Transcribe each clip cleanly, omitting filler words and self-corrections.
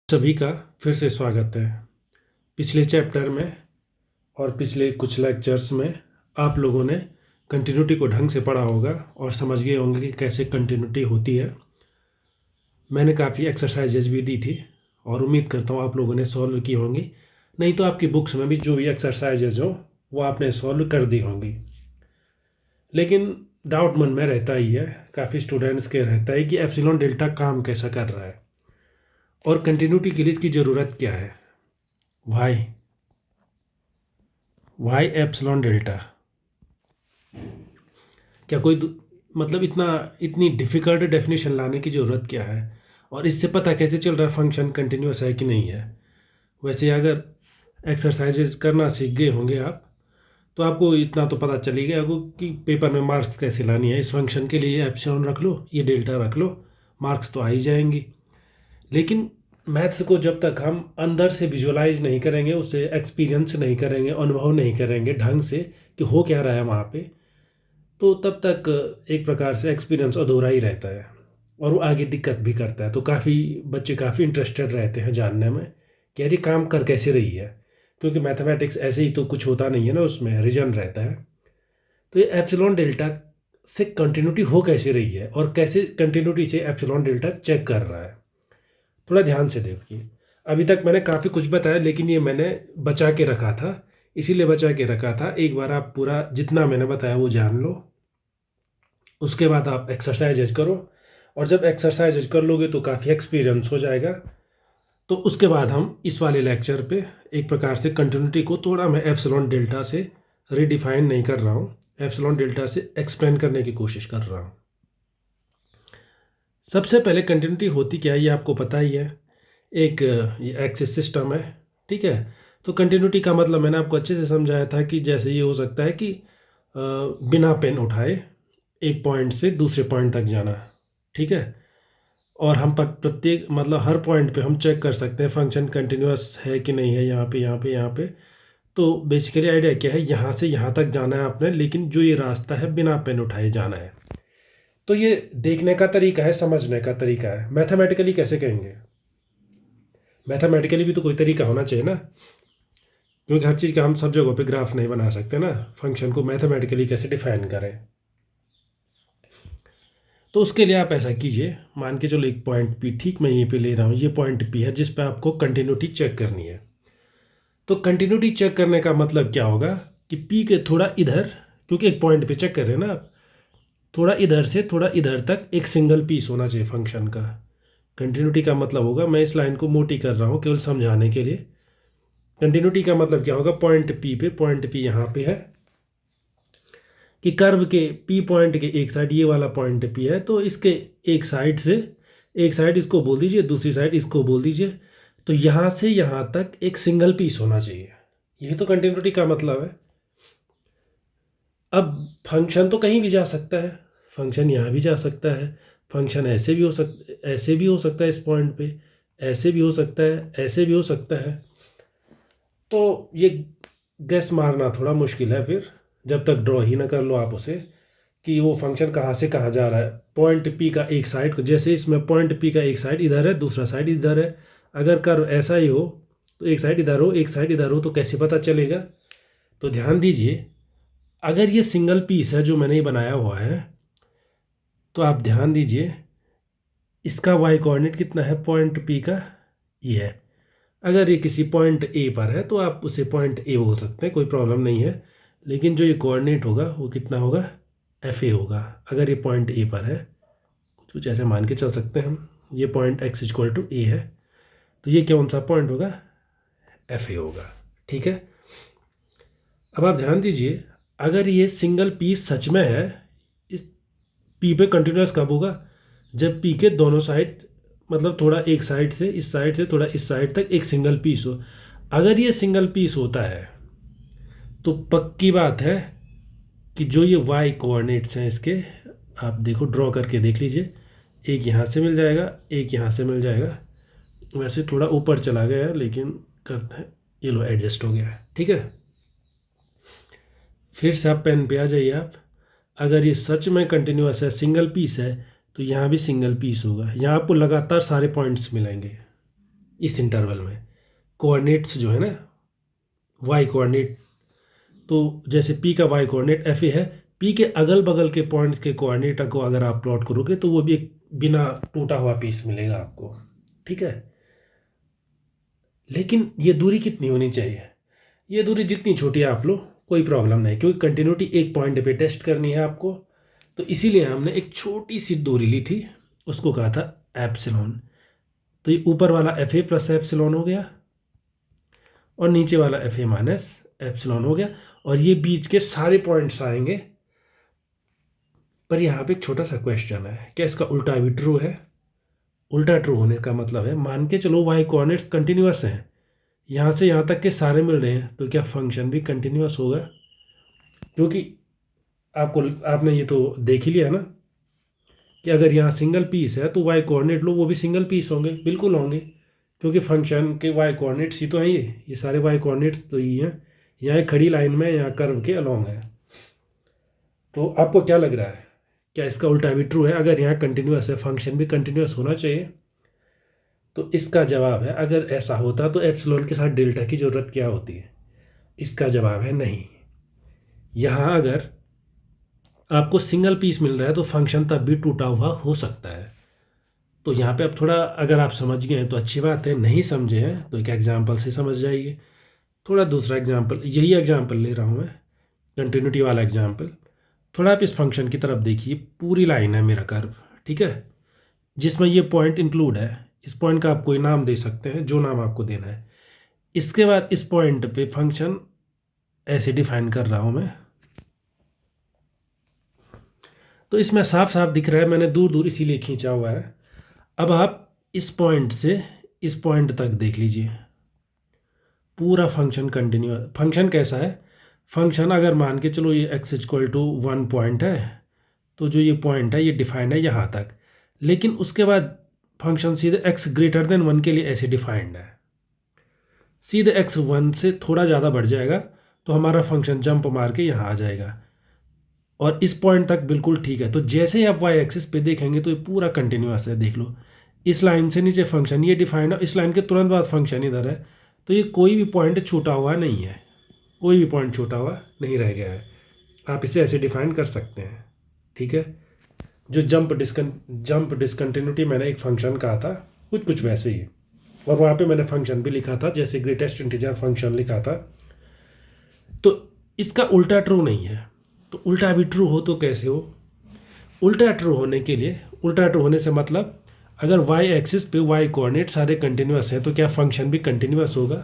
सभी का फिर से स्वागत है। पिछले चैप्टर में और पिछले कुछ लेक्चर्स में आप लोगों ने कंटिन्यूटी को ढंग से पढ़ा होगा और समझ गए होंगे कि कैसे कंटिन्यूटी होती है। मैंने काफ़ी एक्सरसाइजेज भी दी थी और उम्मीद करता हूँ आप लोगों ने सॉल्व की होंगी। नहीं तो आपकी बुक्स में भी जो भी एक्सरसाइजेज हो वो आपने सॉल्व कर दी होंगी। लेकिन डाउट मन में रहता ही है, काफ़ी स्टूडेंट्स के रहता है कि एप्सिलॉन डेल्टा काम कैसा कर रहा है और कंटिन्यूटी के लिए इसकी ज़रूरत क्या है। वाई एप्सिलॉन डेल्टा क्या कोई मतलब इतनी डिफ़िकल्ट डेफिनेशन लाने की ज़रूरत क्या है, और इससे पता कैसे चल रहा है फंक्शन कंटिन्यूस है कि नहीं है। वैसे अगर एक्सरसाइजेज करना सीख गए होंगे आप तो आपको इतना तो पता चल ही गया होगा कि पेपर में मार्क्स कैसे लानी है। इस फंक्शन के लिए एप्सिलॉन रख लो, ये डेल्टा रख लो, मार्क्स तो आ ही जाएंगी। लेकिन मैथ्स को जब तक हम अंदर से विजुअलाइज नहीं करेंगे, उसे एक्सपीरियंस नहीं करेंगे, अनुभव नहीं करेंगे ढंग से कि हो क्या रहा है वहाँ पे, तो तब तक एक प्रकार से एक्सपीरियंस अधूरा ही रहता है और वो आगे दिक्कत भी करता है। तो काफ़ी बच्चे काफ़ी इंटरेस्टेड रहते हैं जानने में कि यार ये काम कर कैसे रही है, क्योंकि मैथमेटिक्स ऐसे ही तो कुछ होता नहीं है ना, उसमें रीजन रहता है। तो ये एप्सिलॉन डेल्टा से कंटिन्यूटी हो कैसे रही है और कैसे कंटिन्यूटी से एप्सिलॉन डेल्टा चेक कर रहा है, थोड़ा ध्यान से देखिए। अभी तक मैंने काफ़ी कुछ बताया, लेकिन ये मैंने बचा के रखा था, इसीलिए बचा के रखा था। एक बार आप पूरा जितना मैंने बताया वो जान लो, उसके बाद आप एक्सरसाइजेज करो, और जब एक्सरसाइजेज कर लोगे तो काफ़ी एक्सपीरियंस हो जाएगा। तो उसके बाद हम इस वाले लेक्चर पे एक प्रकार से कंटिन्यूटी को थोड़ा मैं एप्सिलॉन डेल्टा से रिडिफाइन नहीं कर रहा हूँ, एप्सिलॉन डेल्टा से एक्सप्लेन करने की कोशिश कर रहा हूँ। सबसे पहले कंटिन्यूटी होती क्या है ये आपको पता ही है। एक ये एक्सिस सिस्टम है, ठीक है। तो कंटिन्यूटी का मतलब मैंने आपको अच्छे से समझाया था कि जैसे ये हो सकता है कि बिना पेन उठाए एक पॉइंट से दूसरे पॉइंट तक जाना, ठीक है। और हम प्रत्येक मतलब हर पॉइंट पे हम चेक कर सकते हैं फंक्शन कंटिन्यूअस है कि नहीं है, यहाँ पे यहाँ पे यहाँ पे। तो बेसिकली आइडिया क्या है, यहाँ से यहाँ तक जाना है आपने, लेकिन जो ये रास्ता है बिना पेन उठाए जाना है। तो ये देखने का तरीका है, समझने का तरीका है। मैथमेटिकली कैसे कहेंगे, मैथमेटिकली भी तो कोई तरीका होना चाहिए ना, क्योंकि हर चीज़ का हम सब जगहों पे ग्राफ नहीं बना सकते ना। फंक्शन को मैथमेटिकली कैसे डिफाइन करें, तो उसके लिए आप ऐसा कीजिए, मान के चलो एक पॉइंट पी, ठीक मैं यहीं पे ले रहा हूँ, ये पॉइंट पी है जिस पे आपको कंटिन्यूटी चेक करनी है। तो कंटिन्यूटी चेक करने का मतलब क्या होगा कि पी के थोड़ा इधर, क्योंकि एक पॉइंट पे चेक कर रहे हैं ना आप, थोड़ा इधर से थोड़ा इधर तक एक सिंगल पीस होना चाहिए फंक्शन का। कंटिन्यूटी का मतलब होगा, मैं इस लाइन को मोटी कर रहा हूँ केवल समझाने के लिए। कंटिन्यूटी का मतलब क्या होगा, पॉइंट पी यहाँ पे है कि कर्व के पी पॉइंट के एक साइड ये वाला पॉइंट पी है, तो इसके एक साइड से, एक साइड इसको बोल दीजिए, दूसरी साइड इसको बोल दीजिए। तो यहाँ से यहाँ तक एक सिंगल पीस होना चाहिए, यही तो कंटिन्यूटी का मतलब है। अब फंक्शन तो कहीं भी जा सकता है, फंक्शन यहाँ भी जा सकता है, फंक्शन ऐसे भी हो सकता है इस पॉइंट पे, ऐसे भी हो सकता है, ऐसे भी हो सकता है। तो ये गैस मारना थोड़ा मुश्किल है फिर, जब तक ड्रॉ ही ना कर लो आप उसे कि वो फंक्शन कहाँ से कहाँ जा रहा है। पॉइंट पी का एक साइड को, जैसे इसमें पॉइंट पी का एक साइड इधर है, दूसरा साइड इधर है। अगर कर्व ऐसा ही हो तो एक साइड इधर हो, एक साइड इधर हो, तो कैसे पता चलेगा। तो ध्यान दीजिए, अगर ये सिंगल पीस है जो मैंने ये बनाया हुआ है, तो आप ध्यान दीजिए इसका वाई कोऑर्डिनेट कितना है, पॉइंट पी का ये है। अगर ये किसी पॉइंट ए पर है तो आप उसे पॉइंट ए बोल सकते हैं, कोई प्रॉब्लम नहीं है। लेकिन जो ये कोऑर्डिनेट होगा वो कितना होगा, एफ ए होगा। अगर ये पॉइंट ए पर है, कुछ ऐसे मान के चल सकते हैं हम, ये पॉइंट एक्स इक्वल टू ए है, तो ये कौन सा पॉइंट होगा, एफ ए होगा, ठीक है। अब आप ध्यान दीजिए, अगर ये सिंगल पीस सच में है, इस पी पे कंटिन्यूस कब होगा, जब पी के दोनों साइड मतलब थोड़ा एक साइड से इस साइड से थोड़ा इस साइड तक एक सिंगल पीस हो। अगर ये सिंगल पीस होता है तो पक्की बात है कि जो ये वाई कोऑर्डिनेट्स हैं इसके, आप देखो ड्रॉ करके देख लीजिए, एक यहाँ से मिल जाएगा, एक यहाँ से मिल जाएगा। वैसे थोड़ा ऊपर चला गया है लेकिन करते हैं, ये लो एडजस्ट हो गया है, ठीक है। फिर से आप पेन पे आ जाइए आप, अगर ये सच में कंटिन्यूस है, सिंगल पीस है, तो यहाँ भी सिंगल पीस होगा, यहाँ आपको लगातार सारे पॉइंट्स मिलेंगे। इस इंटरवल में कोऑर्डिनेट्स जो है ना, वाई कोऑर्डिनेट, तो जैसे पी का वाई कोऑर्डिनेट एफ ए है, पी के अगल बगल के पॉइंट्स के कोऑर्डिनेट को अगर आप प्लॉट करोगे तो वो भी एक बिना टूटा हुआ पीस मिलेगा आपको, ठीक है। लेकिन ये दूरी कितनी होनी चाहिए? ये दूरी जितनी छोटी है आप लो, कोई प्रॉब्लम नहीं, क्योंकि कंटिन्यूटी एक पॉइंट पे टेस्ट करनी है आपको। तो इसीलिए हमने एक छोटी सी दूरी ली थी, उसको कहा था एप्सिलॉन। तो ये ऊपर वाला एफ ए प्लस एप्सिलॉन हो गया और नीचे वाला एफ ए माइनस एप्सिलॉन हो गया, और ये बीच के सारे पॉइंट्स आएंगे। पर यहाँ पे एक छोटा सा क्वेश्चन है, क्या इसका उल्टा भी ट्रू है? उल्टा ट्रू होने का मतलब है, मान के चलो वाई कोऑर्डिनेट्स कंटिन्यूअस हैं, यहाँ से यहाँ तक के सारे मिल रहे हैं, तो क्या फंक्शन भी कंटिन्यूअस होगा? क्योंकि आपने ये तो देख ही लिया ना कि अगर यहाँ सिंगल पीस है तो वाई कोऑर्डिनेट लो, वो भी सिंगल पीस होंगे, बिल्कुल होंगे, क्योंकि फंक्शन के वाई कोऑर्डिनेट्स ही तो हैं, ये सारे वाई कोऑर्डिनेट्स तो ही हैं, यहाँ एक खड़ी लाइन में, यहाँ कर्व के अलॉन्ग है। तो आपको क्या लग रहा है, क्या इसका उल्टा भी ट्रू है? अगर यहाँ कंटिन्यूअस है, फंक्शन भी कंटिन्यूअस होना चाहिए। तो इसका जवाब है, अगर ऐसा होता तो एप्सिलॉन के साथ डेल्टा की ज़रूरत क्या होती है? इसका जवाब है नहीं। यहाँ अगर आपको सिंगल पीस मिल रहा है तो फंक्शन तब भी टूटा हुआ हो सकता है। तो यहाँ पे अब थोड़ा अगर आप समझ गए हैं तो अच्छी बात है, नहीं समझे हैं तो एक एग्जाम्पल से समझ जाइए। थोड़ा दूसरा एग्जाम्पल, यही एग्जाम्पल ले रहा हूँ मैं, कंटिन्यूटी वाला एग्जाम्पल। थोड़ा आप इस फंक्शन की तरफ देखिए, पूरी लाइन है मेरा कर्व, ठीक है, जिसमें ये पॉइंट इंक्लूड है। इस पॉइंट का आप कोई नाम दे सकते हैं, जो नाम आपको देना है। इसके बाद इस पॉइंट पे फंक्शन ऐसे डिफाइन कर रहा हूँ मैं, तो इसमें साफ साफ दिख रहा है, मैंने दूर दूर इसीलिए खींचा हुआ है। अब आप इस पॉइंट से इस पॉइंट तक देख लीजिए, पूरा फंक्शन कंटिन्यू। फंक्शन कैसा है? फंक्शन अगर मान के चलो ये x इक्वल टू 1 पॉइंट है, तो जो ये पॉइंट है ये डिफाइंड है यहाँ तक, लेकिन उसके बाद फंक्शन सीधे x ग्रेटर देन 1 के लिए ऐसे डिफाइंड है। सीधे x 1 से थोड़ा ज़्यादा बढ़ जाएगा तो हमारा फंक्शन जंप मार के यहाँ आ जाएगा, और इस पॉइंट तक बिल्कुल ठीक है। तो जैसे ही आप वाई एक्सिस पे देखेंगे तो ये पूरा कंटिन्यूअस है, देख लो, इस लाइन से नीचे फंक्शन ये डिफाइंड है, इस लाइन के तुरंत बाद फंक्शन इधर है, तो ये कोई भी पॉइंट छूटा हुआ नहीं है, कोई भी पॉइंट छूटा हुआ नहीं रह गया है। आप इसे ऐसे डिफाइन कर सकते हैं, ठीक है। जो जंप डिसकंटिन्यूटी मैंने एक फंक्शन कहा था, कुछ वैसे ही, और वहाँ पे मैंने फंक्शन भी लिखा था, जैसे ग्रेटेस्ट इंटीजर फंक्शन लिखा था। तो इसका उल्टा ट्रू नहीं है, तो उल्टा भी ट्रू हो तो कैसे हो? उल्टा ट्रू होने के लिए, उल्टा ट्रू होने से मतलब अगर वाई एक्सिस पे वाई कोऑर्डिनेट सारे कंटिन्यूअस हैं तो क्या फंक्शन भी कंटिन्यूअस होगा?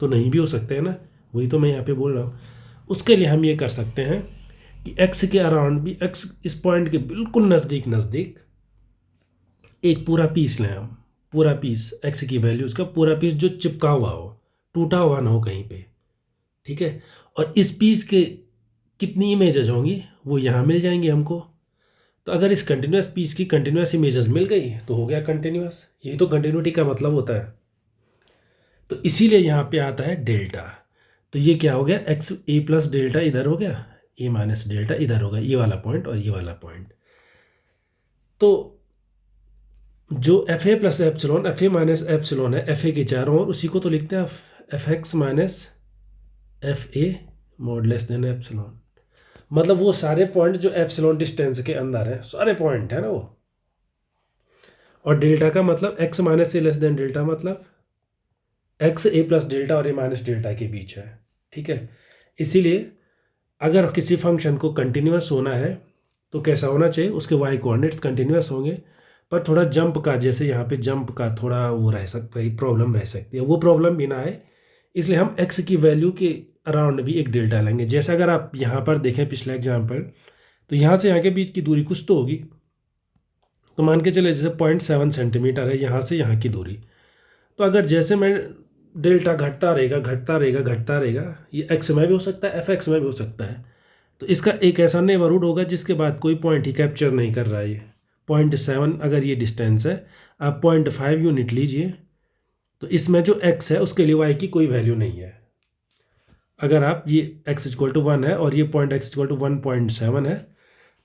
तो नहीं भी हो सकते हैं ना, वही तो मैं यहाँ पे बोल रहा हूँ। उसके लिए हम ये कर सकते हैं कि एक्स के अराउंड भी, एक्स इस पॉइंट के बिल्कुल नज़दीक एक पूरा पीस लें हम, पूरा पीस एक्स की वैल्यूज़ का पूरा पीस जो चिपका हुआ हो, टूटा हुआ ना हो कहीं पे, ठीक है। और इस पीस के कितनी इमेजेस होंगी वो यहाँ मिल जाएंगी हमको। तो अगर इस कंटिन्यूस पीस की कंटिन्यूस इमेजेस मिल गई तो हो गया कंटिन्यूस, यही तो कंटिन्यूटी का मतलब होता है। तो इसीलिए यहाँ पे आता है डेल्टा। तो ये क्या हो गया, एक्स ए प्लस डेल्टा इधर हो गया, ए माइनस डेल्टा इधर हो गया, ये वाला पॉइंट और ये वाला पॉइंट। तो जो F A plus epsilon, F A minus epsilon है एफ ए के चारों ओर, उसी को तो लिखते हैं F X minus F A mod less than epsilon. मतलब वो सारे पॉइंट जो एप्सिलॉन डिस्टेंस के अंदर है, सारे पॉइंट है ना वो। और डेल्टा का मतलब एक्स माइनस ए लेस देन डेल्टा, मतलब एक्स ए प्लस डेल्टा और ए माइनस डेल्टा के बीच है, ठीक है। इसीलिए अगर किसी फंक्शन को कंटिन्यूअस होना है तो कैसा होना चाहिए, उसके वाई कोऑर्डिनेट्स कंटिन्यूअस होंगे, पर थोड़ा जंप का, जैसे यहाँ पे जंप का थोड़ा वो रह सकता है, प्रॉब्लम रह सकती है, वो प्रॉब्लम भी ना आए, इसलिए हम एक्स की वैल्यू के अराउंड भी एक डेल्टा लेंगे। जैसे अगर आप यहाँ पर देखें पिछला एग्जाम्पल, तो यहाँ से यहाँ के बीच की दूरी कुछ तो होगी, तो मान के चले जैसे 0.7 सेंटीमीटर है यहाँ से यहाँ की दूरी। तो अगर जैसे मैं डेल्टा घटता रहेगा, ये एक्स में भी हो सकता है, एफ एक्स में भी हो सकता है। तो इसका एक ऐसा नेबरहुड होगा जिसके बाद कोई पॉइंट ही कैप्चर नहीं कर रहा है। ये 0.7 अगर ये डिस्टेंस है, आप 0.5 यूनिट लीजिए, तो इसमें जो x है उसके लिए y की कोई वैल्यू नहीं है। अगर आप ये x इक्वल टू 1 है और ये पॉइंट x इक्वल टू 1.7 है,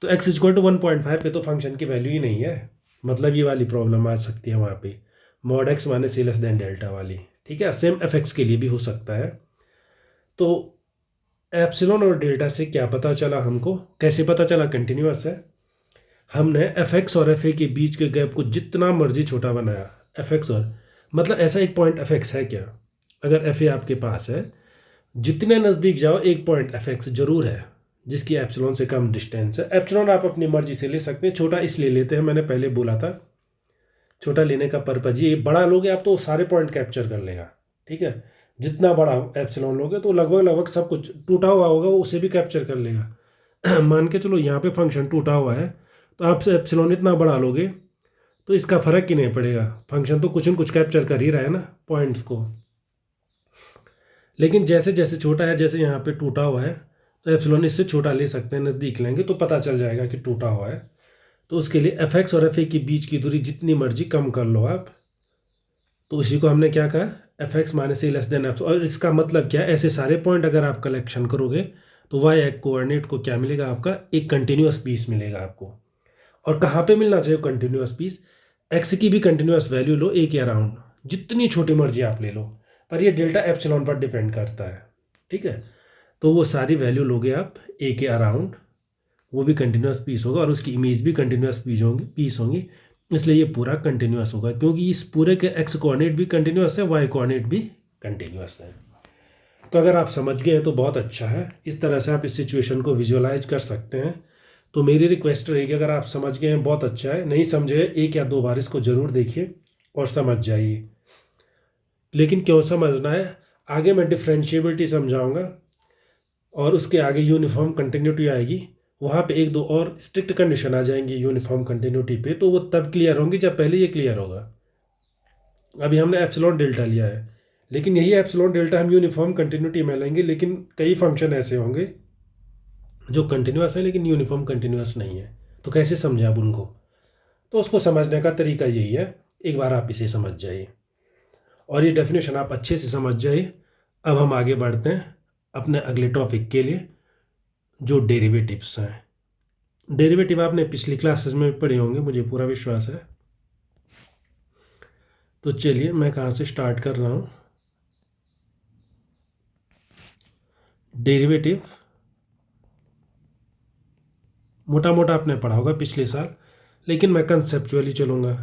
तो x इक्वल टू 1.5 पे तो फंक्शन की वैल्यू ही नहीं है, मतलब ये वाली प्रॉब्लम आ सकती है वहाँ पे। मॉड एक्स माइनस ए लेस देन डेल्टा वाली, ठीक है। सेम एफ एक्स के लिए भी हो सकता है। तो एप्सिलॉन और डेल्टा से क्या पता चला हमको, कैसे पता चला कंटिन्यूअस है? हमने एफ एक्स और एफ ए के बीच के गैप को जितना मर्जी छोटा बनाया, एफ एक्स और मतलब ऐसा एक पॉइंट एफ एक्स है क्या, अगर एफ ए आपके पास है, जितने नज़दीक जाओ एक पॉइंट एफ एक्स जरूर है जिसकी एप्सिलॉन से कम डिस्टेंस है। एप्सिलॉन आप अपनी मर्जी से ले सकते हैं, छोटा इसलिए लेते हैं, मैंने पहले बोला था छोटा लेने का पर्पज ये, बड़ा लोगे आप तो सारे पॉइंट कैप्चर कर लेगा, ठीक है। जितना बड़ा एप्सिलॉन लोगे तो लगभग लगभग सब कुछ टूटा हुआ होगा वो उसे भी कैप्चर कर लेगा। मान के चलो यहाँ पे फंक्शन टूटा हुआ है, तो आप एप्सिलॉन इतना बड़ा लोगे तो इसका फ़र्क ही नहीं पड़ेगा, फंक्शन तो कुछ न कुछ कैप्चर कर ही रहा है ना पॉइंट्स को। लेकिन जैसे जैसे छोटा है, जैसे यहाँ पे टूटा हुआ है, तो एप्सिलॉन इससे छोटा ले सकते हैं, नज़दीक लेंगे तो पता चल जाएगा कि टूटा हुआ है। तो उसके लिए एफ एक्स और एफ ए के बीच की दूरी जितनी मर्जी कम कर लो आप, तो उसी को हमने क्या कहा, एफ एक्स माइनस ए लेस देन एफ। और इसका मतलब क्या है, ऐसे सारे पॉइंट अगर आप कलेक्शन करोगे तो वाई एक कोऑर्डिनेट को क्या मिलेगा, आपका एक कंटिन्यूअस पीस मिलेगा आपको। और कहाँ पे मिलना चाहिए कंटिन्यूअस पीस, एक्स की भी कंटिन्यूअस वैल्यू लो ए के अराउंड, जितनी छोटी मर्जी आप ले लो, पर ये डेल्टा एप्सिलॉन पर डिपेंड करता है, ठीक है। तो वो सारी वैल्यू लोगे आप ए के अराउंड, वो भी कंटिन्यूअस पीस होगा और उसकी इमेज भी कंटिन्यूअस पीस होंगी, इसलिए ये पूरा कंटिन्यूअस होगा, क्योंकि इस पूरे के एक्स कोऑर्डिनेट भी कंटिन्यूअस है, वाई कोऑर्डिनेट भी कंटिन्यूअस है। तो अगर आप समझ गए हैं तो बहुत अच्छा है, इस तरह से आप इस सिचुएशन को विजुअलाइज कर सकते हैं। तो मेरी रिक्वेस्ट रहेगी, अगर आप समझ गए हैं बहुत अच्छा है, नहीं समझे एक या दो बार इसको ज़रूर देखिए और समझ जाइए। लेकिन क्यों समझना है, आगे मैं डिफ्रेंशिएबिलिटी समझाऊंगा और उसके आगे यूनिफॉर्म कंटिन्यूटी आएगी, वहाँ पे एक दो और स्ट्रिक्ट कंडीशन आ जाएंगी यूनिफॉर्म कंटिन्यूटी पे, तो वो तब क्लियर होंगी जब पहले ये क्लियर होगा। अभी हमने एप्सिलॉन डेल्टा लिया है, लेकिन यही एप्सिलॉन डेल्टा हम यूनिफॉर्म कंटिन्यूटी में लेंगे, लेकिन कई फंक्शन ऐसे होंगे जो कंटिन्यूअस है लेकिन यूनिफॉर्म कंटिन्यूअस नहीं है, तो कैसे समझें आप उनको? तो उसको समझने का तरीका यही है, एक बार आप इसे समझ जाइए और ये डेफिनेशन आप अच्छे से समझ जाइए। अब हम आगे बढ़ते हैं अपने अगले टॉपिक के लिए, जो डेरिवेटिव्स हैं। डेरिवेटिव आपने पिछली क्लासेस में पढ़े होंगे, मुझे पूरा विश्वास है। तो चलिए मैं कहाँ से स्टार्ट कर रहा हूँ। डेरिवेटिव मोटा मोटा आपने पढ़ा होगा पिछले साल, लेकिन मैं कंसेप्चुअली चलूँगा,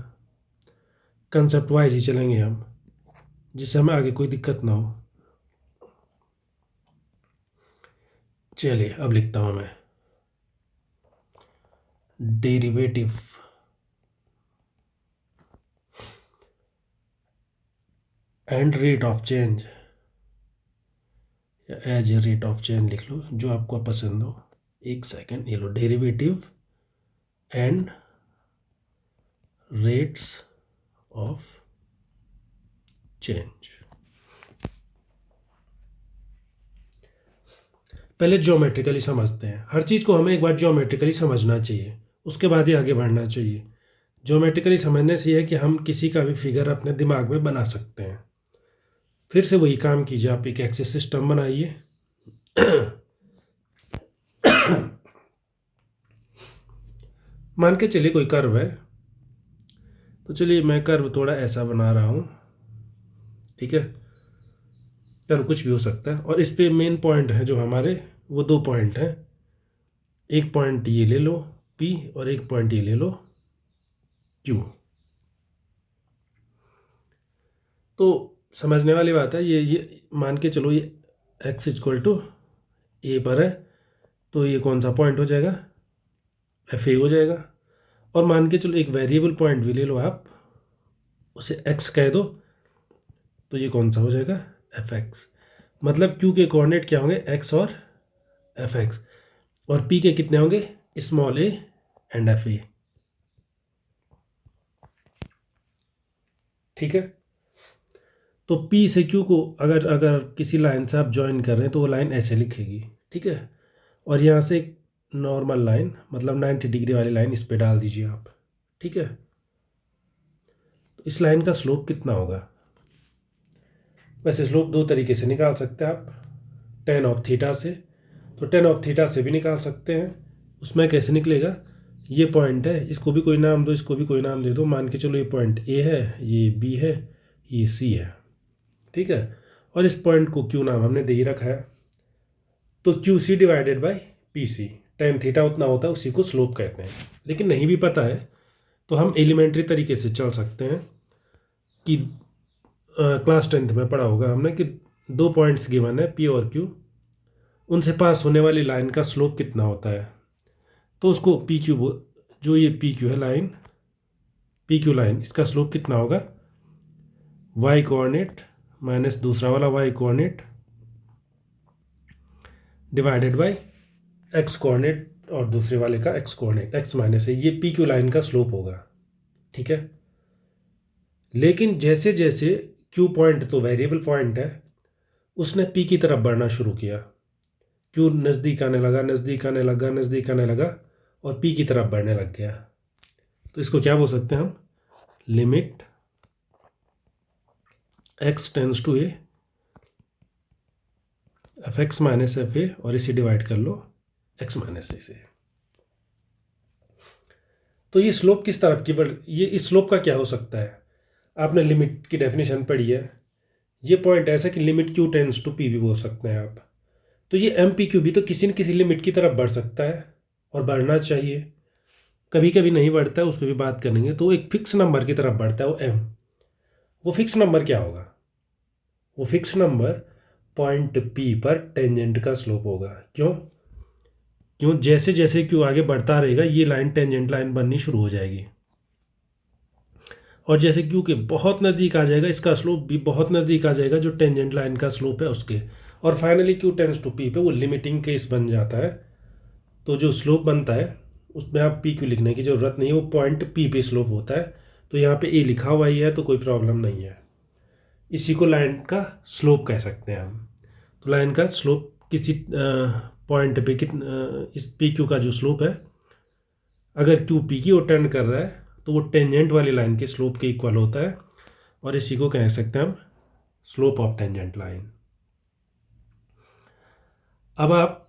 कंसेप्ट वाइज ही चलेंगे हम, जिससे हमें आगे कोई दिक्कत ना हो। चलिए अब लिखता हूँ मैं, derivative and rate of change, या as a rate of change लिख लो, जो आपको पसंद हो। एक सेकेंड, ये लो, derivative and rates of change. पहले ज्योमेट्रिकली समझते हैं, हर चीज़ को हमें एक बार ज्योमेट्रिकली समझना चाहिए, उसके बाद ही आगे बढ़ना चाहिए। ज्योमेट्रिकली समझने से ये है कि हम किसी का भी फिगर अपने दिमाग में बना सकते हैं। फिर से वही काम कीजिए, आप एक एक्सिस सिस्टम बनाइए। मान के चलिए कोई कर्व है, तो चलिए मैं कर्व थोड़ा ऐसा बना रहा हूँ, ठीक है। कर्व कुछ भी हो सकता है, और इस पे मेन पॉइंट है जो हमारे, वो दो पॉइंट हैं, एक पॉइंट ये ले लो P और एक पॉइंट ये ले लो Q। तो समझने वाली बात है, ये मान के चलो ये x इक्वल टू ए पर है, तो ये कौन सा पॉइंट हो जाएगा, FA हो जाएगा। और मान के चलो एक वेरिएबल पॉइंट भी ले लो आप, उसे x कह दो, तो ये कौन सा हो जाएगा, fx। मतलब Q के कोऑर्डिनेट क्या होंगे, x और fx, और P के कितने होंगे, स्मॉल a एंड FA, ठीक है। तो P से Q को अगर अगर किसी लाइन से आप ज्वाइन कर रहे हैं तो वो लाइन ऐसे लिखेगी, ठीक है। और यहाँ से एक नॉर्मल लाइन, मतलब 90 डिग्री वाली लाइन इस पे डाल दीजिए आप, ठीक है। तो इस लाइन का स्लोप कितना होगा, वैसे स्लोप दो तरीके से निकाल सकते हैं आप, tan ऑफ थीटा से, तो tan ऑफ थीटा से भी निकाल सकते हैं। उसमें कैसे निकलेगा, ये पॉइंट है, इसको भी कोई नाम दो, इसको भी कोई नाम दे दो, मान के चलो ये पॉइंट ए है, ये बी है, ये सी है, ठीक है। और इस पॉइंट को क्यू नाम हमने दे ही रखा है, तो Q C divided by P C, tan theta उतना होता है, उसी को स्लोप कहते हैं। लेकिन नहीं भी पता है तो हम एलिमेंट्री तरीके से चल सकते हैं कि क्लास 10th में पढ़ा होगा हमने कि दो पॉइंट्स गिवन है पी और क्यू, उनसे पास होने वाली लाइन का स्लोप कितना होता है। तो उसको पी क्यू, जो ये पी क्यू है लाइन, पी क्यू लाइन, इसका स्लोप कितना होगा, वाई कोऑर्डिनेट माइनस दूसरा वाला Y coordinate divided by X coordinate और दूसरे वाले का एक्स कोऑर्डिनेट, एक्स माइनस है, ये पी क्यू लाइन का स्लोप होगा, ठीक है। लेकिन जैसे जैसे क्यू पॉइंट तो वेरिएबल पॉइंट है, उसने पी की तरफ बढ़ना शुरू किया, क्यू नज़दीक आने लगा, नज़दीक आने लगा, नज़दीक आने लगा, और पी की तरफ बढ़ने लग गया। तो इसको क्या बोल सकते हैं हम, limit X tends to A F X minus F A, और इसे डिवाइड कर लो एक्स माइनस ए से। तो ये स्लोप किस तरफ की ये इस स्लोप का क्या हो सकता है, आपने लिमिट की डेफिनेशन पढ़ी है, ये पॉइंट ऐसा कि limit Q tends to P भी बोल सकते हैं आप। तो ये एम पी क्यू भी तो किसी न किसी लिमिट की तरफ बढ़ सकता है, और बढ़ना चाहिए, कभी कभी नहीं बढ़ता है, उस पर भी बात करेंगे। तो एक फिक्स नंबर की तरफ बढ़ता है वो एम, वो फिक्स नंबर क्या होगा, वो फिक्स नंबर पॉइंट पी पर टेंजेंट का स्लोप होगा। क्यों जैसे जैसे क्यू आगे बढ़ता रहेगा ये लाइन टेंजेंट लाइन बननी शुरू हो जाएगी, और जैसे क्यू के बहुत नज़दीक आ जाएगा इसका स्लोप भी बहुत नज़दीक आ जाएगा जो टेंजेंट लाइन का स्लोप है उसके, और finally Q tends to P पे वो लिमिटिंग केस बन जाता है। तो जो स्लोप बनता है उसमें आप पी क्यू लिखने की ज़रूरत नहीं है, वो पॉइंट पी पे स्लोप होता है। तो यहाँ पे ए लिखा हुआ ही है तो कोई प्रॉब्लम नहीं है, इसी को लाइन का स्लोप कह सकते हैं हम। तो लाइन का स्लोप किसी पॉइंट पे इस पी क्यू का जो स्लोप है, अगर क्यू पी की ओर टर्न कर रहा है तो वो टेंजेंट वाली लाइन के स्लोप के इक्वल होता है, और इसी को कह सकते हैं हम स्लोप ऑफ टेंजेंट लाइन। अब आप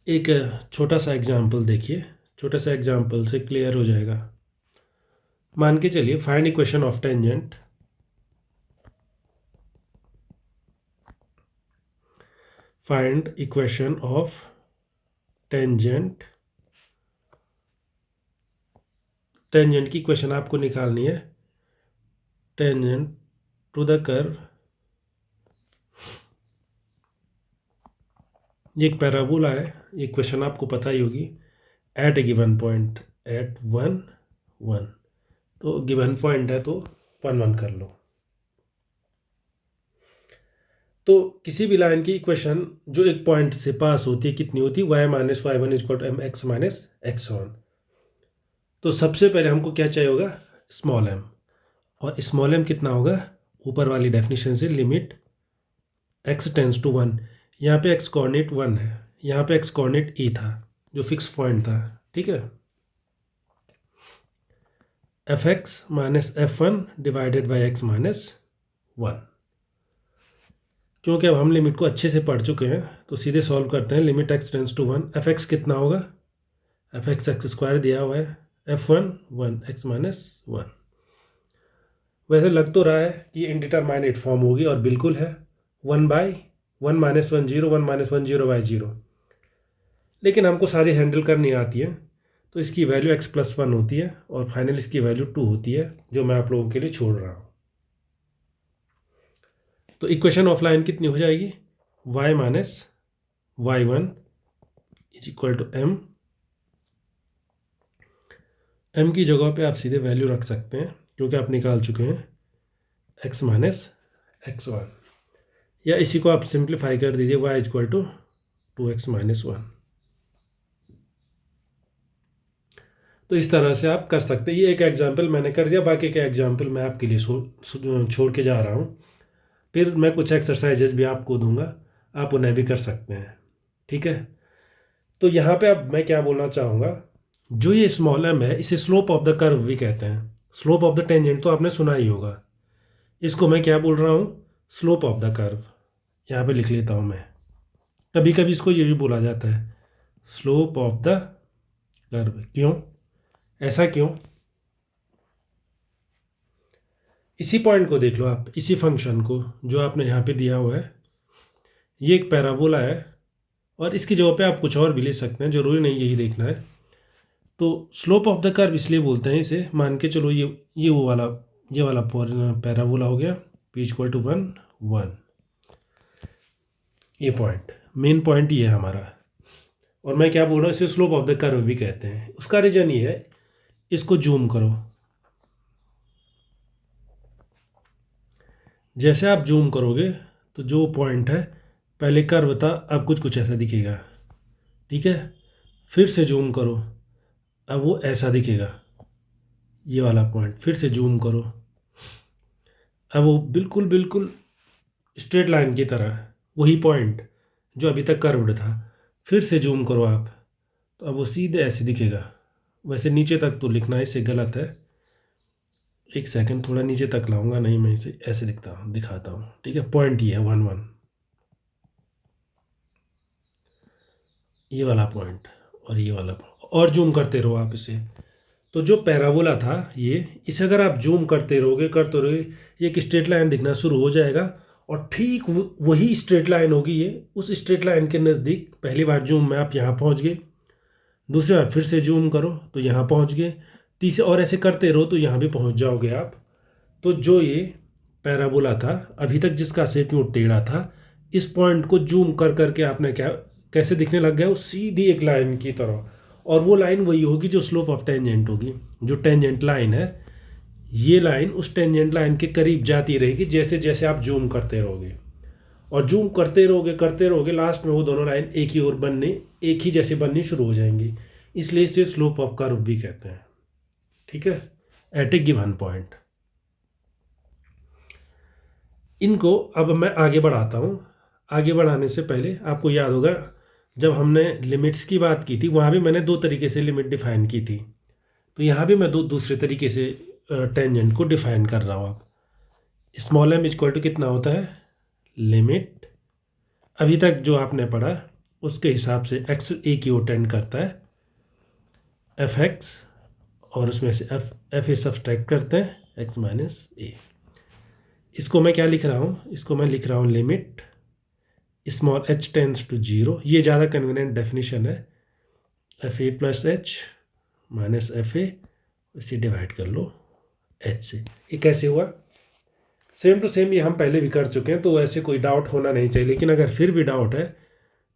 एक छोटा सा एग्जांपल देखिए, छोटा सा एग्जांपल से क्लियर हो जाएगा। मान के चलिए find equation of tangent, find equation of tangent, tangent की इक्वेशन आपको निकालनी है, टेंजेंट टू द कर्व, ये एक पैराबोला है, ये इक्वेशन आपको पता ही होगी, एट ए गिवन पॉइंट एट 1 1, तो गिवन पॉइंट है तो 1 1 कर लो। तो किसी भी लाइन की इक्वेशन जो एक पॉइंट से पास होती है कितनी होती है, Y minus Y one is equal to M X minus X one. तो सबसे पहले हमको क्या चाहिए होगा, स्मॉल एम, और स्मॉल एम कितना होगा, ऊपर वाली डेफिनेशन से लिमिट एक्स टेंस टू 1, यहाँ पे एक्स कोऑर्डिनेट 1 है, यहाँ पे एक्स कोऑर्डिनेट ए था जो फिक्स पॉइंट था, ठीक है। F X minus F one divided by x minus 1। क्योंकि अब हम लिमिट को अच्छे से पढ़ चुके हैं तो सीधे सॉल्व करते हैं, limit X tends to 1, F X कितना होगा, एफ एक्स एक्स स्क्वायर दिया हुआ है, एफ वन 1 एक्स माइनस 1। वैसे लग तो रहा है कि इनडिटरमाइनेट फॉर्म होगी, और बिल्कुल है, 1 बाई 1 माइनस 1 0, 1 माइनस 1 0 बाई 0, लेकिन हमको सारी हैंडल करनी आती है, तो इसकी वैल्यू x प्लस 1 होती है, और फाइनल इसकी वैल्यू 2 होती है, जो मैं आप लोगों के लिए छोड़ रहा हूँ। तो इक्वेशन ऑफ लाइन कितनी हो जाएगी, y minus Y one is equal to m की जगह पे आप सीधे वैल्यू रख सकते हैं क्योंकि आप निकाल चुके हैं x माइनस एक्स वन, या इसी को आप सिंप्लीफाई कर दीजिए, y equal to 2x minus 1। तो इस तरह से आप कर सकते हैं। ये एक एग्जाम्पल मैंने कर दिया, बाकी के एग्जाम्पल मैं आपके लिए छोड़ के जा रहा हूँ, फिर मैं कुछ एक्सरसाइजेज भी आपको दूंगा, आप उन्हें भी कर सकते हैं, ठीक है। तो यहाँ पे अब मैं क्या बोलना चाहूँगा, जो ये स्मॉल एम है इसे स्लोप ऑफ द कर्व भी कहते हैं, स्लोप ऑफ द टेंजेंट तो आपने सुना ही होगा, इसको मैं क्या बोल रहा हूँ, स्लोप ऑफ द कर्व। यहाँ पे लिख लेता हूँ मैं, कभी कभी इसको ये भी बोला जाता है स्लोप ऑफ द कर्व। क्यों, ऐसा क्यों? इसी पॉइंट को देख लो आप, इसी फंक्शन को जो आपने यहाँ पे दिया हुआ है, ये एक पैराबोला है, और इसकी जगह पे आप कुछ और भी ले सकते हैं, जरूरी नहीं यही देखना है। तो स्लोप ऑफ द कर्व इसलिए बोलते हैं इसे, मान के चलो ये वो वाला, ये वाला पैराबोला हो गया, p इक्वल टू 1 1, ये पॉइंट, मेन पॉइंट ये है हमारा। और मैं क्या बोल रहा हूँ, इसे स्लोप ऑफ द कर्व भी कहते हैं। उसका रीजन ये है, इसको जूम करो, जैसे आप जूम करोगे तो जो पॉइंट है, पहले कर्व था, अब कुछ कुछ ऐसा दिखेगा, ठीक है। फिर से जूम करो, अब वो ऐसा दिखेगा, ये वाला पॉइंट। फिर से जूम करो, अब वो बिल्कुल बिल्कुल स्ट्रेट लाइन की तरह, वही पॉइंट जो अभी तक कर्व्ड था। फिर से जूम करो आप, तो अब वो सीधे ऐसे दिखेगा। वैसे नीचे तक तो लिखना इससे गलत है, एक सेकंड, थोड़ा नीचे तक लाऊंगा, नहीं मैं इसे ऐसे दिखाता हूँ, ठीक है। पॉइंट ये है 1 1, ये वाला पॉइंट और ये वाला पॉइंट, और जूम करते रहो आप इसे। तो जो पैराबोला था ये, इसे अगर आप जूम करते रहोगे ये एक स्ट्रेट लाइन दिखना शुरू हो जाएगा, और ठीक वही स्ट्रेट लाइन होगी ये, उस स्ट्रेट लाइन के नज़दीक पहली बार जूम में आप यहाँ पहुँच गए, दूसरी बार फिर से जूम करो तो यहाँ पहुँच गए, तीसरे, और ऐसे करते रहो तो यहाँ भी पहुँच जाओगे आप। तो जो ये पैराबोला था अभी तक, जिसका शेप यूँ टेढ़ा था, इस पॉइंट को जूम कर करके आपने क्या, कैसे दिखने लग गया, वो सीधी एक लाइन की तरह। और वो लाइन वही होगी जो स्लोप ऑफ टेंजेंट होगी। जो टेंजेंट लाइन है, ये लाइन उस टेंजेंट लाइन के करीब जाती रहेगी जैसे जैसे आप जूम करते रहोगे, और जूम करते रहोगे, लास्ट में वो दोनों लाइन एक ही ओर बनने, एक ही जैसे बननी शुरू हो जाएंगी। इसलिए इसे स्लोप ऑफ कर्व भी कहते हैं, ठीक है, एट ए गिवन पॉइंट। इनको अब मैं आगे बढ़ाता हूँ। आगे बढ़ाने से पहले आपको याद होगा, जब हमने लिमिट्स की बात की थी, वहाँ भी मैंने दो तरीके से लिमिट डिफाइन की थी। तो यहाँ भी मैं दूसरे तरीके से टेंजेंट को डिफाइन कर रहा हूँ। अब स्मॉल एम इक्वल टू कितना होता है, लिमिट, अभी तक जो आपने पढ़ा उसके हिसाब से एक्स ए की ओर टेंड करता है, एफ एक्स, और उसमें से एफ ए सब्सट्रैक्ट करते हैं, एक्स माइनस ए। इसको मैं क्या लिख रहा हूँ, इसको मैं लिख रहा हूँ limit small H tends to 0, ये ज़्यादा कन्वीनियंट डेफिनेशन है, F A plus H minus F A, इसे डिवाइड कर लो एच से। ये कैसे हुआ, सेम टू सेम ये हम पहले भी कर चुके हैं, तो ऐसे कोई डाउट होना नहीं चाहिए। लेकिन अगर फिर भी डाउट है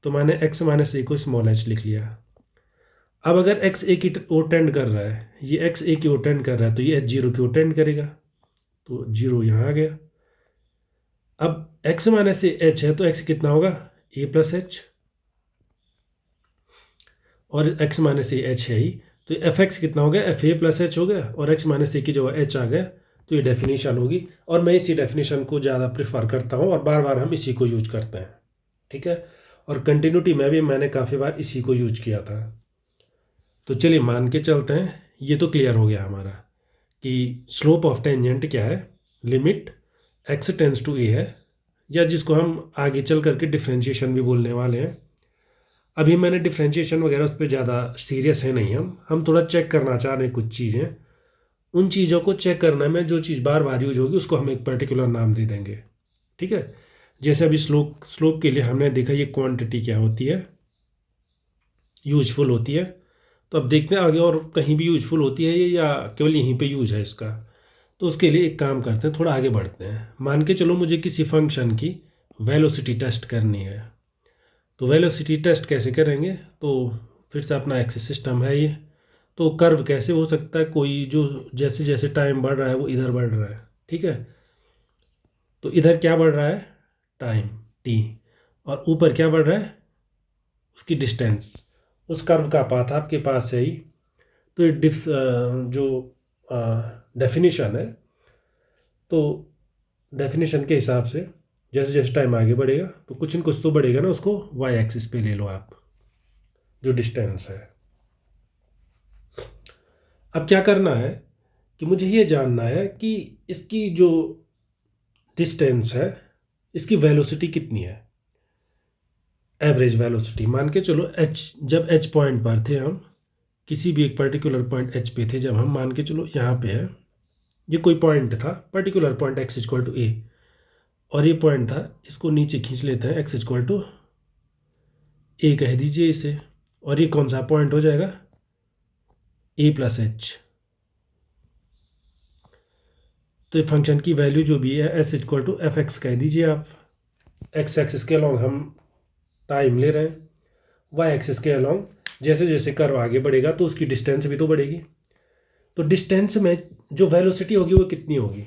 तो मैंने एक्स माइनस ए को स्मॉल एच लिख लिया। अब अगर एक्स ए की ओर टेंड कर रहा है, ये एक्स ए की ओर टेंड कर रहा है, तो ये एच 0 की ओर टेंड करेगा, तो 0 यहाँ आ गया। अब एक्स माइनस एच है तो एक्स कितना होगा, ए प्लस एच, और एक्स माइनस एच है ही, तो एफ एक्स कितना हो गया, एफ ए प्लस एच हो गया, और एक्स माइनस ए की जगह एच आ गया, तो ये डेफिनेशन होगी। और मैं इसी डेफिनेशन को ज़्यादा प्रेफर करता हूँ, और बार बार हम इसी को यूज करते हैं, ठीक है। और कंटिन्यूटी में भी मैंने काफ़ी बार इसी को यूज किया था। तो चलिए मान के चलते हैं, ये तो क्लियर हो गया हमारा कि स्लोप ऑफ टेंजेंट क्या है, लिमिट एक्स टेंस टू ए है, या जिसको हम आगे चल करके डिफ्रेंशिएशन भी बोलने वाले हैं। अभी मैंने डिफ्रेंशिएशन वगैरह उस पर ज़्यादा सीरियस है नहीं, हम थोड़ा चेक करना चाह रहे हैं कुछ चीज़ें। उन चीज़ों को चेक करने में जो चीज़ बार बार यूज होगी उसको हम एक पर्टिकुलर नाम दे देंगे, ठीक है। जैसे अभी स्लोप के लिए हमने देखा ये क्वांटिटी क्या होती है, यूजफुल होती है। तो अब देखते हैं आगे और कहीं भी यूजफुल होती है ये, या केवल यहीं पे यूज है इसका। तो उसके लिए एक काम करते हैं, थोड़ा आगे बढ़ते हैं। मान के चलो मुझे किसी फंक्शन की वेलोसिटी टेस्ट करनी है, तो वेलोसिटी टेस्ट कैसे करेंगे, तो फिर से अपना एक्सिस सिस्टम है ये। तो कर्व कैसे हो सकता है, कोई जो जैसे जैसे टाइम बढ़ रहा है वो इधर बढ़ रहा है, ठीक है। तो इधर क्या बढ़ रहा है, टाइम टी, और ऊपर क्या बढ़ रहा है, उसकी डिस्टेंस। उस कर्व का पाथ आपके पास है ही। तो ये जो डेफिनेशन है, तो डेफिनेशन के हिसाब से जैसे जैसे टाइम आगे बढ़ेगा तो कुछ न कुछ तो बढ़ेगा ना, उसको वाई एक्सिस पे ले लो आप, जो डिस्टेंस है। अब क्या करना है कि मुझे ये जानना है कि इसकी जो डिस्टेंस है, इसकी वेलोसिटी कितनी है, एवरेज वेलोसिटी। मान के चलो एच, जब एच पॉइंट पर थे हम, किसी भी एक पर्टिकुलर पॉइंट एच पे थे, जब हम मान के चलो यहाँ पे है, ये कोई पॉइंट था, particular point X equal to A, और ये पॉइंट था, इसको नीचे खींच लेते हैं, एक्स इक्वल टू ए कह दीजिए इसे, और ये कौन सा पॉइंट हो जाएगा, ए प्लस एच। तो ये फंक्शन की वैल्यू जो भी है S equal to F X कह दीजिए आप। एक्स एक्सिस के अलॉन्ग हम टाइम ले रहे हैं, वाई एक्सिस के अलॉन्ग जैसे जैसे कर्व आगे बढ़ेगा तो उसकी डिस्टेंस भी तो बढ़ेगी। तो डिस्टेंस में जो वेलोसिटी होगी वो कितनी होगी,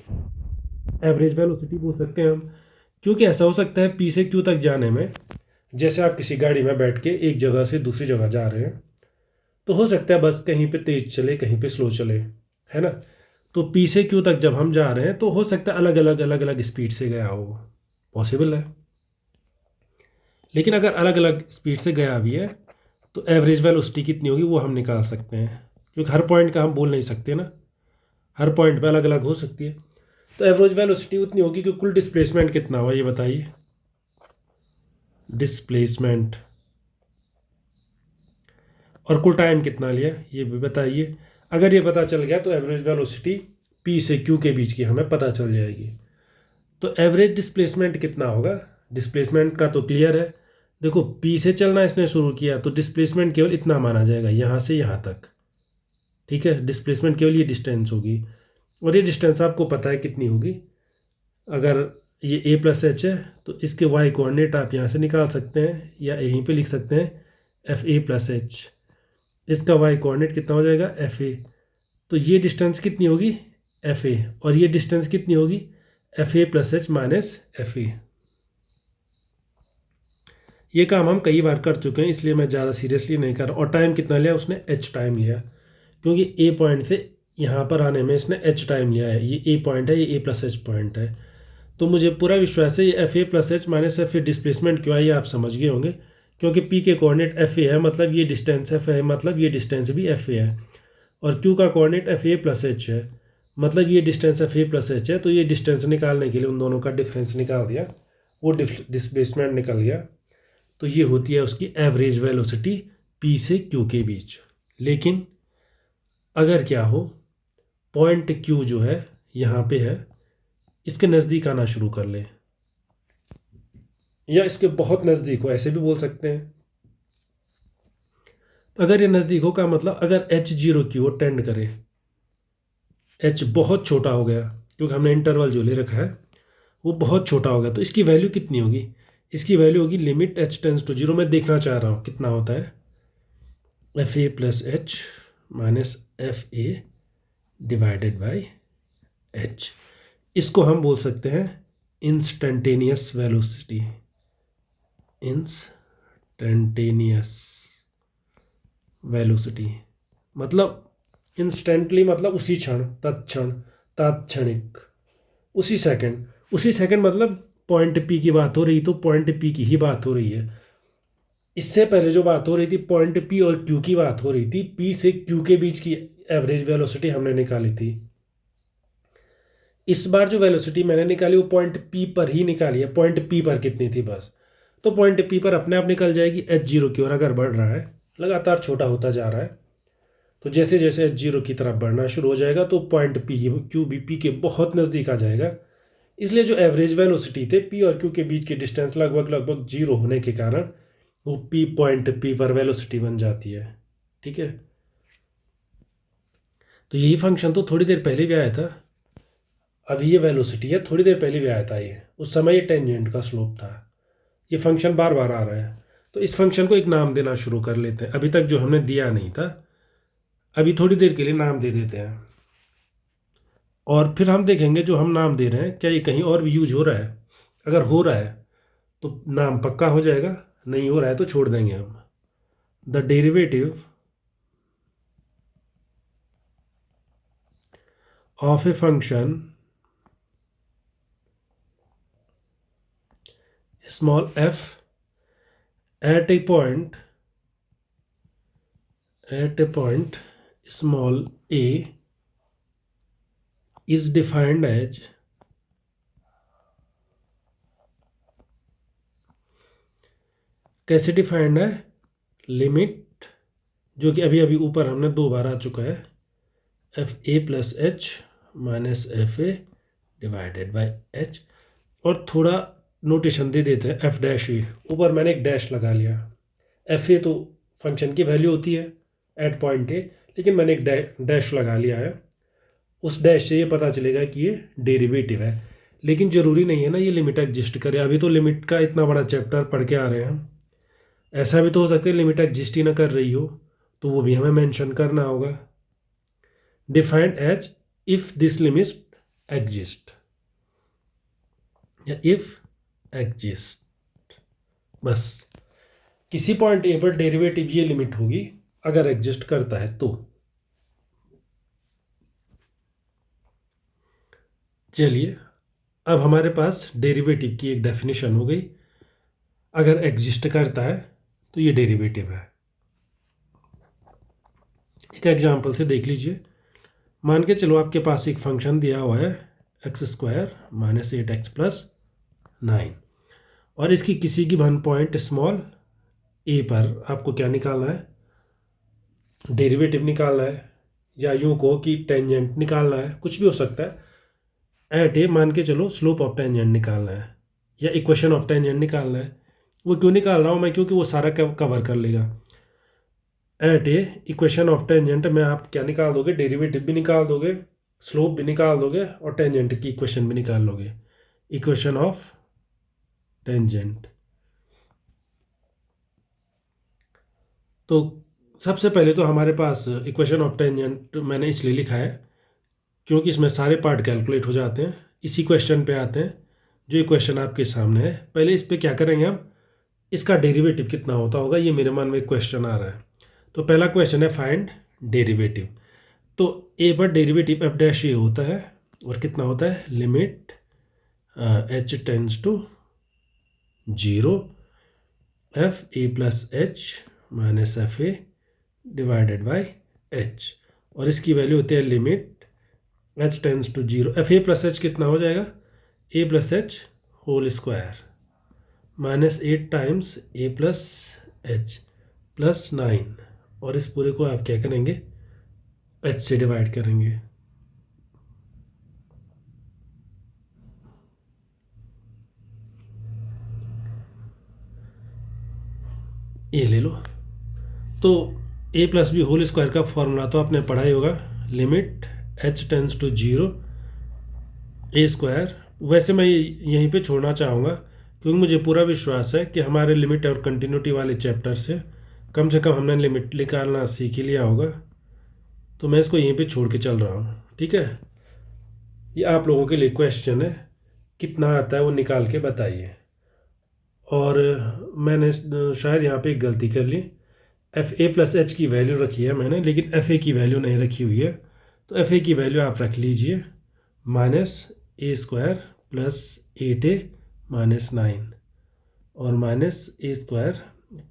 एवरेज वेलोसिटी बोल सकते हैं हम। क्योंकि ऐसा हो सकता है पी से क्यू तक जाने में, जैसे आप किसी गाड़ी में बैठ के एक जगह से दूसरी जगह जा रहे हैं, तो हो सकता है बस कहीं पे तेज चले कहीं पे स्लो चले, है ना। तो पी से क्यू तक जब हम जा रहे हैं तो हो सकता है अलग अलग स्पीड से गया हो, पॉसिबल है। लेकिन अगर अलग अलग स्पीड से गया भी है तो एवरेज वेलोसिटी कितनी होगी वो हम निकाल सकते हैं, क्योंकि हर पॉइंट का हम बोल नहीं सकते ना, हर पॉइंट पे अलग अलग हो सकती है। तो एवरेज वेलोसिटी उतनी होगी कि कुल डिस्प्लेसमेंट कितना हुआ ये बताइए, डिस्प्लेसमेंट, और कुल टाइम कितना लिया ये भी बताइए। अगर ये पता चल गया तो एवरेज वेलोसिटी पी से क्यू के बीच की हमें पता चल जाएगी। तो एवरेज डिस्प्लेसमेंट कितना होगा, डिस्प्लेसमेंट का तो क्लियर है, देखो पी से चलना इसने शुरू किया तो डिस्प्लेसमेंट केवल इतना माना जाएगा यहाँ से यहाँ तक, ठीक है। डिस्प्लेसमेंट केवल ये डिस्टेंस होगी, और ये डिस्टेंस आपको पता है कितनी होगी। अगर ये ए प्लस एच है तो इसके वाई कोऑर्डिनेट आप यहाँ से निकाल सकते हैं, या यहीं पे लिख सकते हैं एफ ए प्लस एच। इसका वाई कोऑर्डिनेट कितना हो जाएगा, एफ ए। तो ये डिस्टेंस कितनी होगी, एफ ए, और ये डिस्टेंस कितनी होगी, F A plus H minus F ए। ये काम हम कई बार कर चुके हैं, इसलिए मैं ज़्यादा सीरियसली नहीं कर रहा। और टाइम कितना लिया उसने, एच टाइम लिया, क्योंकि ए पॉइंट से यहाँ पर आने में इसने एच टाइम लिया है। ये ए पॉइंट है, ये ए प्लस एच पॉइंट है। तो मुझे पूरा विश्वास है ये F A plus H minus F A displacement क्यों है ये आप समझ गए होंगे, क्योंकि पी के कोऑर्डिनेट एफ ए है, मतलब ये डिस्टेंस एफ है, मतलब ये डिस्टेंस भी एफ ए है। और क्यू का coordinate F A plus H है, मतलब ये distance F A plus H है। तो ये डिस्टेंस निकालने के लिए उन दोनों का डिफरेंस निकाल दिया, वो डिस्प्लेसमेंट निकल गया। तो ये होती है उसकी एवरेज वेलोसिटी पी से क्यू के बीच। लेकिन अगर क्या हो, पॉइंट क्यू जो है यहाँ पे है, इसके नज़दीक आना शुरू कर ले, या इसके बहुत नज़दीक हो, ऐसे भी बोल सकते हैं। तो अगर ये नज़दीक हो का मतलब अगर एच जीरो की ओर टेंड करे, एच बहुत छोटा हो गया क्योंकि हमने इंटरवल जो ले रखा है वो बहुत छोटा हो गया, तो इसकी वैल्यू कितनी होगी, इसकी वैल्यू होगी limit H tends to zero. मैं देखना चाह रहा हूँ कितना होता है, F A plus H minus F A divided by H. इसको हम बोल सकते हैं इंस्टेंटेनियस वेलोसिटी, इंस्टेंटेनियस वेलोसिटी मतलब इंस्टेंटली, मतलब उसी क्षण, तत्क्षण, तात्क्षणिक, उसी सेकंड मतलब पॉइंट पी की बात हो रही तो पॉइंट पी की ही बात हो रही है। इससे पहले जो बात हो रही थी पॉइंट पी और क्यू की बात हो रही थी, पी से क्यू के बीच की एवरेज वेलोसिटी हमने निकाली थी। इस बार जो वेलोसिटी मैंने निकाली वो पॉइंट पी पर ही निकाली है, पॉइंट पी पर कितनी थी बस। तो पॉइंट पी पर अपने आप निकल जाएगी एच जीरो की ओर। अगर बढ़ रहा है, लगातार छोटा होता जा रहा है, तो जैसे जैसे एच जीरो की तरफ बढ़ना शुरू हो जाएगा तो पॉइंट पी क्यू भी पी के बहुत नज़दीक आ जाएगा। इसलिए जो एवरेज वेलोसिटी थे पी और क्यू के बीच की डिस्टेंस लगभग लगभग जीरो होने के कारण वो पी पॉइंट पी पर वेलोसिटी बन जाती है, ठीक है। तो यही फंक्शन तो थोड़ी देर पहले भी आया था, अभी ये वेलोसिटी है, थोड़ी देर पहले भी आया था ये, उस समय ये टेंजेंट का स्लोप था। ये फंक्शन बार बार आ रहा है, तो इस फंक्शन को एक नाम देना शुरू कर लेते हैं, अभी तक जो हमने दिया नहीं था, अभी थोड़ी देर के लिए नाम दे देते हैं। और फिर हम देखेंगे जो हम नाम दे रहे हैं क्या ये कहीं और भी यूज हो रहा है। अगर हो रहा है तो नाम पक्का हो जाएगा, नहीं हो रहा है तो छोड़ देंगे हम। The derivative of a function small F at a point small A is defined as कैसे डिफाइंड है, लिमिट जो कि अभी अभी ऊपर हमने 2 बार आ चुका है, F A plus H minus F A divided by H. और थोड़ा नोटेशन दे देते हैं, एफ डैश ए, ऊपर मैंने एक डैश लगा लिया। एफ ए तो फंक्शन की वैल्यू होती है एट पॉइंट ए, लेकिन मैंने एक डैश लगा लिया है। उस डैश से ये पता चलेगा कि ये डेरिवेटिव है, लेकिन ज़रूरी नहीं है ना ये लिमिट एग्जिस्ट करे। अभी तो लिमिट का इतना बड़ा चैप्टर पढ़ के आ रहे हैं हम, ऐसा भी तो हो सकता है लिमिट एग्जिस्ट ही ना कर रही हो, तो वो भी हमें मेंशन करना होगा। Defined as if this limit exist या इफ एग्जिस्ट, बस किसी पॉइंट ए पर डेरिवेटिव ये लिमिट होगी अगर एग्जिस्ट करता है तो। चलिए, अब हमारे पास डेरिवेटिव की एक डेफिनेशन हो गई। अगर एग्जिस्ट करता है तो ये डेरिवेटिव है। एक एग्जांपल से देख लीजिए। मान के चलो आपके पास एक फंक्शन दिया हुआ है x square minus 8x plus 9, और इसकी किसी की वन पॉइंट स्मॉल ए पर आपको क्या निकालना है, डेरिवेटिव निकालना है, या यूँ कहो कि टेंजेंट निकालना है, कुछ भी हो सकता है। एट ए मान के चलो स्लोप ऑफ टेंजेंट निकालना है या इक्वेशन ऑफ टेंजेंट निकालना है। वो क्यों निकाल रहा हूँ मैं, क्योंकि वो सारा कवर कर लेगा। At a equation of tangent में आप क्या निकाल दोगे, डेरिवेटिव भी निकाल दोगे, स्लोप भी निकाल दोगे, और टेंजेंट की इक्वेशन भी निकाल लोगे। इक्वेशन ऑफ टेंजेंट, तो सबसे पहले तो हमारे पास इक्वेशन ऑफ टेंजेंट मैंने इसलिए लिखा है क्योंकि इसमें सारे पार्ट कैलकुलेट हो जाते हैं। इसी क्वेश्चन पे आते हैं, जो इक्वेशन आपके सामने है। पहले इस पे क्या करेंगे हम, इसका डेरिवेटिव कितना होता होगा, ये मेरे मन में एक क्वेश्चन आ रहा है। तो पहला क्वेश्चन है फाइंड डेरिवेटिव। तो ए पर डेरिवेटिव एफ डैश ए होता है, और कितना होता है, limit H tends to 0 F A plus H minus F A divided by H, और इसकी वैल्यू होती है limit H tends to 0। F A plus H कितना हो जाएगा, A plus H whole square minus 8 times A plus H plus 9, और इस पूरे को आप क्या करेंगे, एच से डिवाइड करेंगे। ये ले लो। तो A plus B whole square का फॉर्मूला तो आपने पढ़ा ही होगा, limit H tends to 0 A square. वैसे मैं यहीं पे छोड़ना चाहूँगा, क्योंकि मुझे पूरा विश्वास है कि हमारे लिमिट और कंटिन्यूटी वाले चैप्टर से कम हमने लिमिट निकालना सीख ही लिया होगा। तो मैं इसको यहीं पे छोड़ के चल रहा हूँ, ठीक है। ये आप लोगों के लिए क्वेश्चन है, कितना आता है वो निकाल के बताइए। और मैंने शायद यहाँ पे एक गलती कर ली, एफ ए प्लस एच की वैल्यू रखी है मैंने, लेकिन एफ ए की वैल्यू नहीं रखी हुई है। तो एफ ए की वैल्यू आप रख लीजिए माइनस ए स्क्वायर प्लस 8a माइनस 9, और माइनस ए स्क्वायर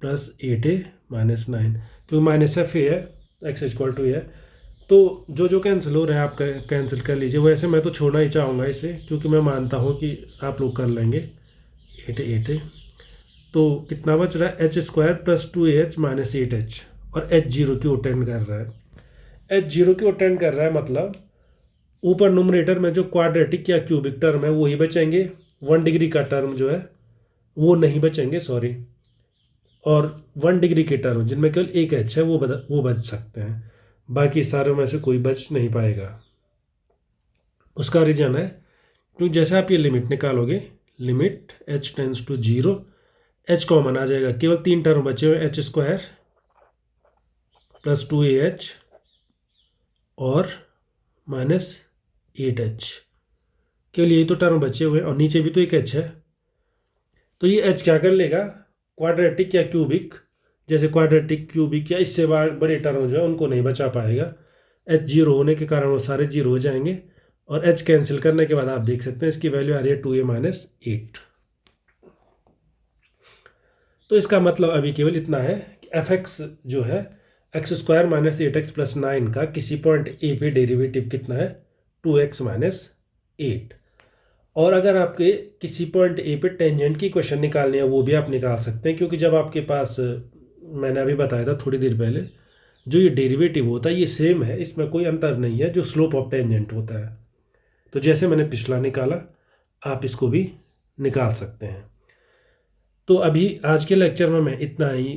प्लस 8a माइनस 9, क्योंकि माइनस एफ ए है, एक्स इक्वल टू है। तो जो कैंसिल हो रहे हैं आप कैंसिल कर लीजिए। वैसे मैं तो छोड़ना ही चाहूँगा इसे, क्योंकि मैं मानता हूँ कि आप लोग कर लेंगे। 8a तो कितना बच रहा है, H square plus 2ah minus 8h, और एच 0 की ओर टेंड कर रहा है। एच 0 की ओर टेंड कर रहा है मतलब ऊपर न्यूमरेटर में जो क्वाड्रेटिक या क्यूबिक टर्म है वो ही बचेंगे, 1 डिग्री का टर्म जो है वो नहीं बचेंगे, सॉरी। और 1 डिग्री के टर्म जिनमें केवल एक एच है वो बच सकते हैं, बाकी सारों में से कोई बच नहीं पाएगा। उसका रीजन है क्योंकि जैसे आप ये लिमिट निकालोगे, limit H tends to 0, H common आ जाएगा, केवल 3 टर्म बचे हुए, एच स्क्वायर प्लस 2ah और माइनस 8h, केवल यही तो टर्म बचे हुए, और नीचे भी तो एक एच है। तो ये एच क्या कर लेगा, क्वाड्रेटिक या क्यूबिक, जैसे क्वाड्रेटिक क्यूबिक या इससे बड़े टर्म जो है उनको नहीं बचा पाएगा। एच 0 होने के कारण वो सारे 0 हो जाएंगे, और एच कैंसिल करने के बाद आप देख सकते हैं इसकी वैल्यू आ रही है 2a माइनस 8। तो इसका मतलब अभी केवल इतना है कि एफ एक्स जो है x square minus 8x plus 9 का किसी पॉइंट ए पे डेरिवेटिव कितना है, 2x माइनस 8। और अगर आपके किसी पॉइंट ए पे टेंजेंट की क्वेश्चन निकालनी है वो भी आप निकाल सकते हैं, क्योंकि जब आपके पास, मैंने अभी बताया था थोड़ी देर पहले, जो ये डेरिवेटिव होता है ये सेम है, इसमें कोई अंतर नहीं है जो स्लोप ऑफ टेंजेंट होता है। तो जैसे मैंने पिछला निकाला आप इसको भी निकाल सकते हैं। तो अभी आज के लेक्चर में मैं इतना ही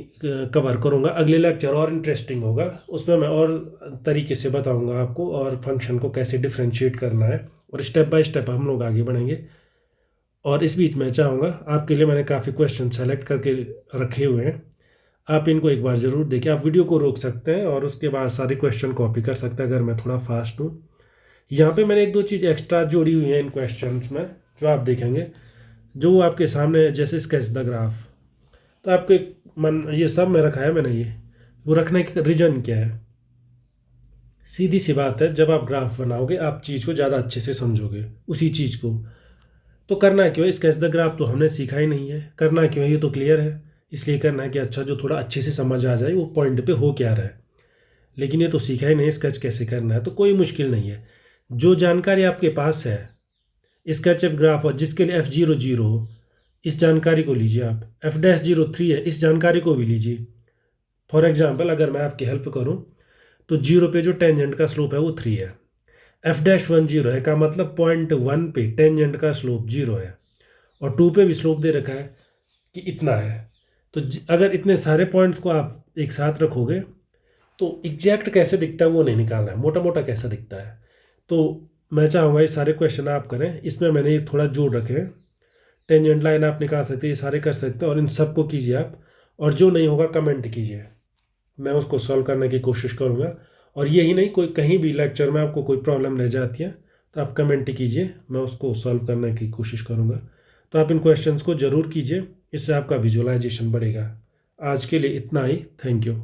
कवर करूँगा। अगले लेक्चर और इंटरेस्टिंग होगा, उसमें मैं और तरीके से बताऊँगा आपको और फंक्शन को कैसे डिफ्रेंशिएट करना है, और स्टेप बाय स्टेप हम लोग आगे बढ़ेंगे। और इस बीच मैं चाहूँगा, आपके लिए मैंने काफ़ी क्वेश्चन सेलेक्ट करके रखे हुए हैं, आप इनको एक बार ज़रूर देखिए। आप वीडियो को रोक सकते हैं और उसके बाद सारे क्वेश्चन कॉपी कर सकते हैं अगर मैं थोड़ा फास्ट हूँ। यहाँ पे मैंने एक दो चीज़ एक्स्ट्रा जोड़ी हुई हैं इन क्वेश्चंस में, जो आप देखेंगे, जो आपके सामने है, जैसे स्केच द ग्राफ। तो आपके मन ये सब में रखा है मैंने, ये वो रखने का रीज़न क्या है? सीधी सी बात है, जब आप ग्राफ बनाओगे आप चीज़ को ज़्यादा अच्छे से समझोगे उसी चीज़ को। तो करना क्यों है? स्केच द ग्राफ तो हमने सीखा ही नहीं है, करना क्यों है ये तो क्लियर है। इसलिए करना है कि अच्छा जो थोड़ा अच्छे से समझ आ जाए वो पॉइंट पे हो क्या रहा है। लेकिन ये तो सीखा ही नहीं स्केच कैसे करना है, तो कोई मुश्किल नहीं है। जो जानकारी आपके पास है स्केच एफ ग्राफ और जिसके लिए F00 हो, इस जानकारी को लीजिए आप। F-03 है, इस जानकारी को भी लीजिए। फॉर एग्जाम्पल अगर मैं आपकी हेल्प करूं तो 0 पे जो टेंजेंट का स्लोप है वो 3 है। F-10 है का मतलब 0.1 पे टेंजेंट का स्लोप 0 है, और 2 पे भी स्लोप दे रखा है कि इतना है। तो अगर इतने सारे पॉइंट्स को आप एक साथ रखोगे तो एग्जैक्ट कैसे दिखता है वो नहीं निकालना है, मोटा मोटा कैसा दिखता है। तो मैं चाहूँगा ये सारे क्वेश्चन आप करें। इसमें मैंने ये थोड़ा जोड़ रखे हैं, टेंजेंट लाइन आप निकाल सकते हैं, ये सारे कर सकते हैं, और इन सबको कीजिए आप। और जो नहीं होगा कमेंट कीजिए, मैं उसको सॉल्व करने की कोशिश करूँगा। और यही नहीं, कोई कहीं भी लेक्चर में आपको कोई प्रॉब्लम रह जाती है तो आप कमेंट कीजिए, मैं उसको सॉल्व करने की कोशिश करूँगा। तो आप इन क्वेश्चंस को ज़रूर कीजिए, इससे आपका विजुअलाइजेशन बढ़ेगा। आज के लिए इतना ही, थैंक यू।